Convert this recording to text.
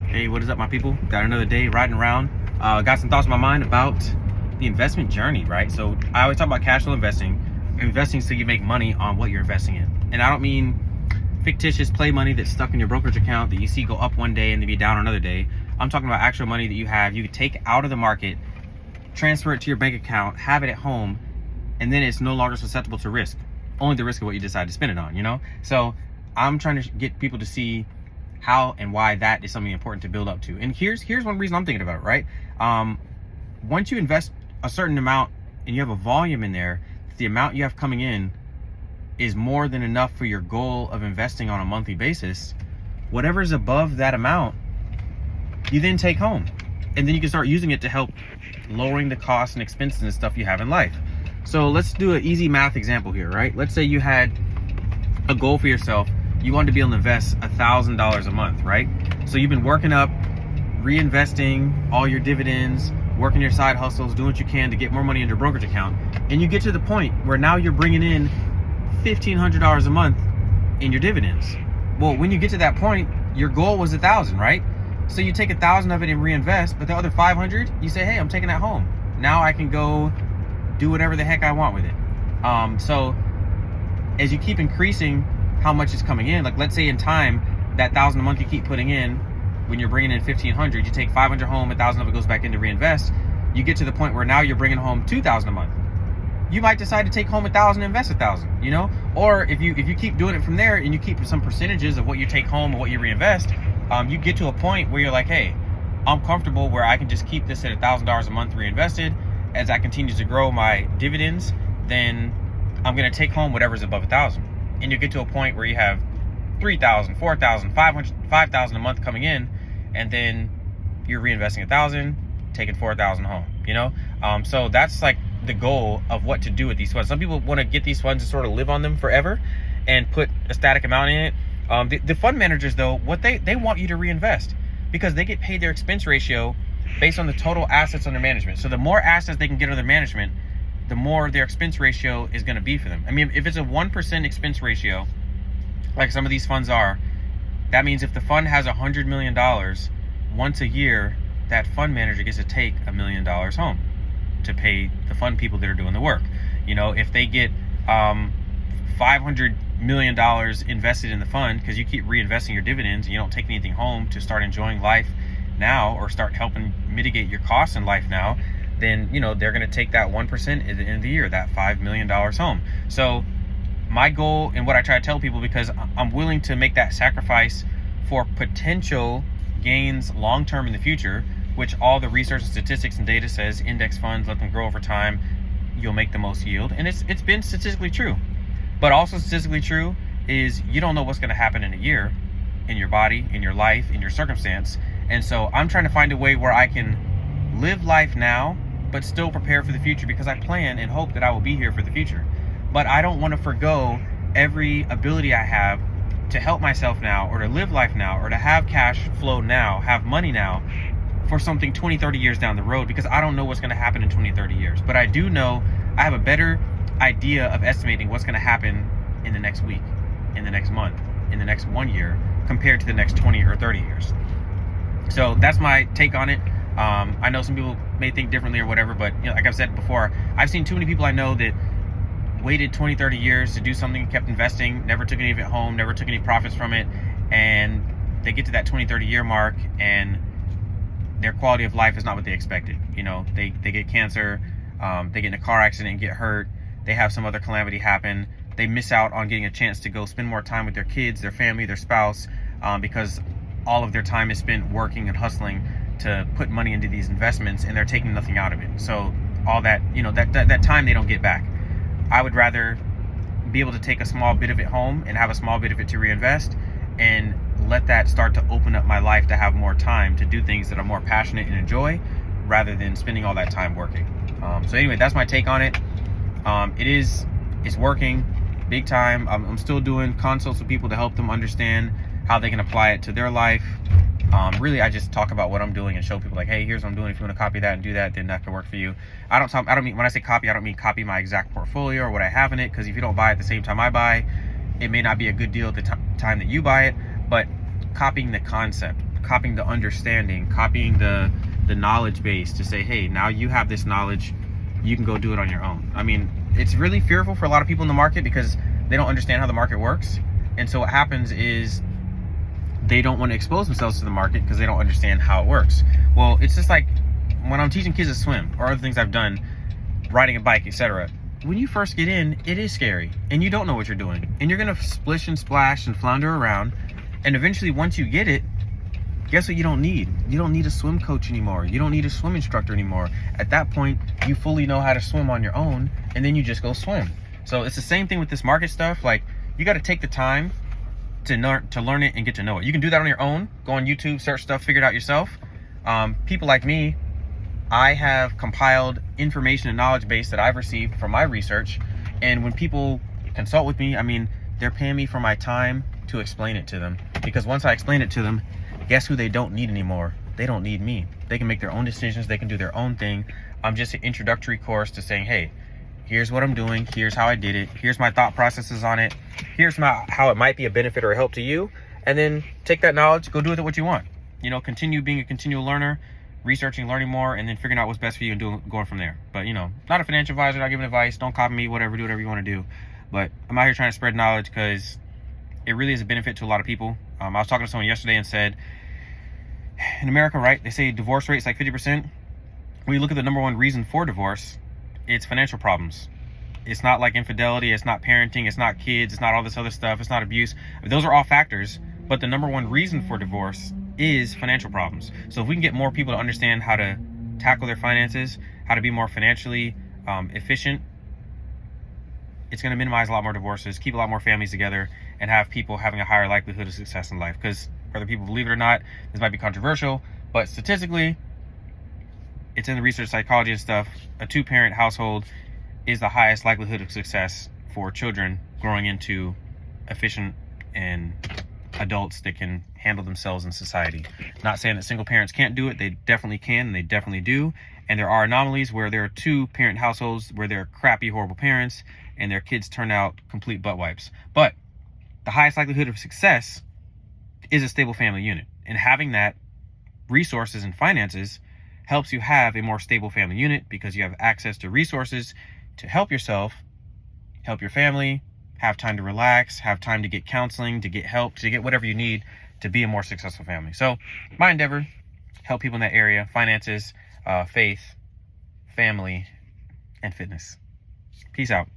Hey, what is up, my people? Got another day riding around. Got some thoughts in my mind about the investment journey, right? So I always talk about cash flow investing. Investing so you make money on what you're investing in. And I don't mean fictitious play money that's stuck in your brokerage account that you see go up one day and then be down another day. I'm talking about actual money that you have. You can take out of the market, transfer it to your bank account, have it at home, and then it's no longer susceptible to risk. Only the risk of what you decide to spend it on, you know? So I'm trying to get people to see how and why that is something important to build up to. And here's one reason I'm thinking about it, right? Once you invest a certain amount and you have a volume in there, the amount you have coming in is more than enough for your goal of investing on a monthly basis. Whatever's above that amount, you then take home. And then you can start using it to help lowering the costs and expenses and stuff you have in life. So let's do an easy math example here, right? Let's say you had a goal for yourself. You wanted to be able to invest $1,000 a month, right? So you've been working up, reinvesting all your dividends, working your side hustles, doing what you can to get more money in your brokerage account. And you get to the point where now you're bringing in $1,500 a month in your dividends. Well, when you get to that point, your goal was 1,000, right? So you take 1,000 of it and reinvest, but the other 500, you say, hey, I'm taking that home. Now I can go do whatever the heck I want with it. So as you keep increasing how much is coming in, like let's say in time, that 1,000 a month you keep putting in, when you're bringing in 1,500, you take 500 home, 1,000 of it goes back in to reinvest. You get to the point where now you're bringing home 2,000 a month. You might decide to take home 1,000 and invest 1,000, you know? Or if you keep doing it from there and you keep some percentages of what you take home and what you reinvest, you get to a point where you're like, hey, I'm comfortable where I can just keep this at $1,000 a month reinvested. As I continue to grow my dividends, then I'm gonna take home whatever's above 1,000. And you get to a point where you have 3,000, 4,000, 500, 5,000 a month coming in, and then you're reinvesting 1,000, taking 4,000 home, you know? So that's like the goal of what to do with these funds. Some people want to get these funds and sort of live on them forever and put a static amount in it. The fund managers, though, what they want you to reinvest, because they get paid their expense ratio based on the total assets under management. So the more assets they can get under management, the more their expense ratio is going to be for them. I mean, if it's a 1% expense ratio, like some of these funds are, that means if the fund has $100 million, once a year, that fund manager gets to take $1 million home to pay the fund people that are doing the work. You know, if they get $500 million invested in the fund, because you keep reinvesting your dividends and you don't take anything home to start enjoying life now or start helping mitigate your costs in life now, then, you know, they're going to take that 1% at the end of the year, that $5 million home. So my goal, and what I try to tell people, because I'm willing to make that sacrifice for potential gains long-term in the future, which all the research and statistics and data says index funds, let them grow over time, you'll make the most yield. And it's been statistically true. But also statistically true is you don't know what's going to happen in a year, in your body, in your life, in your circumstance. And so I'm trying to find a way where I can live life now, but still prepare for the future, because I plan and hope that I will be here for the future. But I don't want to forgo every ability I have to help myself now, or to live life now, or to have cash flow now, have money now, for something 20, 30 years down the road, because I don't know what's going to happen in 20, 30 years. But I do know I have a better idea of estimating what's going to happen in the next week, in the next month, in the next 1 year, compared to the next 20 or 30 years. So that's my take on it. I know some people may think differently or whatever, but you know, like I've said before, I've seen too many people I know that waited 20, 30 years to do something, kept investing, never took any of it home, never took any profits from it, and they get to that 20, 30 year mark and their quality of life is not what they expected. You know, they get cancer, they get in a car accident and get hurt, they have some other calamity happen, they miss out on getting a chance to go spend more time with their kids, their family, their spouse, because all of their time is spent working and hustling to put money into these investments, and they're taking nothing out of it. So all that, you know, that time they don't get back. I would rather be able to take a small bit of it home and have a small bit of it to reinvest, and let that start to open up my life to have more time to do things that I'm more passionate and enjoy, rather than spending all that time working. So anyway, that's my take on it. It's working big time. I'm still doing consults with people to help them understand how they can apply it to their life. Really, I just talk about what I'm doing and show people like, hey, here's what I'm doing. If you want to copy that and do that, then that can work for you. I don't mean, when I say copy, I don't mean copy my exact portfolio or what I have in it, because if you don't buy at the same time I buy, it may not be a good deal at the time that you buy it, but copying the concept, copying the understanding, copying the knowledge base to say, hey, now you have this knowledge, you can go do it on your own. I mean, it's really fearful for a lot of people in the market because they don't understand how the market works. And so what happens is they don't want to expose themselves to the market because they don't understand how it works. Well, it's just like when I'm teaching kids to swim or other things I've done, riding a bike, etc. When you first get in, it is scary and you don't know what you're doing. And you're going to splish and splash and flounder around. And eventually, once you get it, guess what you don't need? You don't need a swim coach anymore. You don't need a swim instructor anymore. At that point, you fully know how to swim on your own, and then you just go swim. So it's the same thing with this market stuff. Like, you got to take the time to learn it and get to know it. You can do that on your own. Go on YouTube, search stuff, figure it out yourself. People like me, I have compiled information and knowledge base that I've received from my research. And when people consult with me, I mean, they're paying me for my time to explain it to them. Because once I explain it to them, guess who they don't need anymore? They don't need me. They can make their own decisions. They can do their own thing. I'm just an introductory course to saying, hey, here's what I'm doing. Here's how I did it. Here's my thought processes on it. Here's how it might be a benefit or a help to you. And then take that knowledge, go do with it what you want. You know, continue being a continual learner, researching, learning more, and then figuring out what's best for you and going from there. But, you know, not a financial advisor, not giving advice. Don't copy me, whatever, do whatever you want to do. But I'm out here trying to spread knowledge because it really is a benefit to a lot of people. I was talking to someone yesterday and said, in America, right, they say divorce rate is like 50%. When you look at the number one reason for divorce, it's financial problems. It's not like infidelity, it's not parenting, it's not kids, it's not all this other stuff, it's not abuse. Those are all factors, but the number one reason for divorce is financial problems. So if we can get more people to understand how to tackle their finances, how to be more financially efficient, it's going to minimize a lot more divorces, keep a lot more families together, and have people having a higher likelihood of success in life. Because whether people believe it or not, this might be controversial, but statistically, it's in the research psychology and stuff, a two-parent household is the highest likelihood of success for children growing into efficient and adults that can handle themselves in society. Not saying that single parents can't do it. They definitely can, and they definitely do. And there are anomalies where there are two-parent households where they're crappy, horrible parents, and their kids turn out complete butt wipes. But the highest likelihood of success is a stable family unit. And having that resources and finances helps you have a more stable family unit because you have access to resources to help yourself, help your family, have time to relax, have time to get counseling, to get help, to get whatever you need to be a more successful family. So my endeavor, help people in that area, finances, faith, family, and fitness. Peace out.